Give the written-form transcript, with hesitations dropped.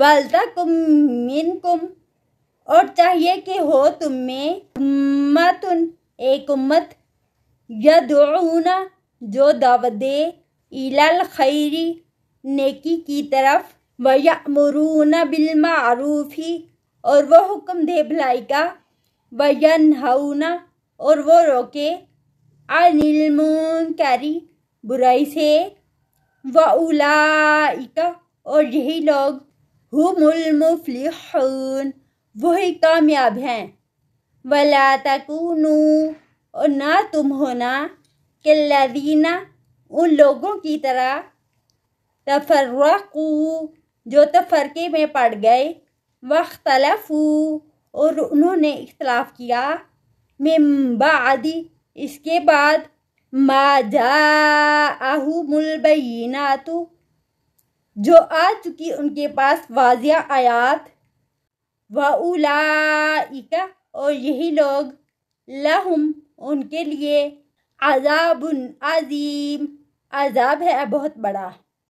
وَلْتَكُن مِّنْكُمْ اور چاہیے کہ ہو تم میں امتن ایک امت یدعون جو دعوت دے الی الخیر نیکی کی طرف وَيَأْمُرُونَ بِالْمَعْرُوفِ اور وہ حکم دے بھلائی کا وَيَنْہَوْنَ اور وہ روکے عَنِ الْمُنْکَرِ برائی سے وَأُولَئِکَ اور یہی لوگ ہم المفلحون وہی کامیاب ہیں وَلَا تَكُونُوا اور نہ تم ہونا کالذین ان لوگوں کی طرح تفرقوا جو تفرقے میں پڑ گئے واختلفوا اور انہوں نے اختلاف کیا من بعد اس کے بعد ما جاءہم البینات جو آ چکی ان کے پاس واضح آیات وَأُولَئِکَ اور یہی لوگ لہم ان کے لیے عذاب عظیم عذاب ہے بہت بڑا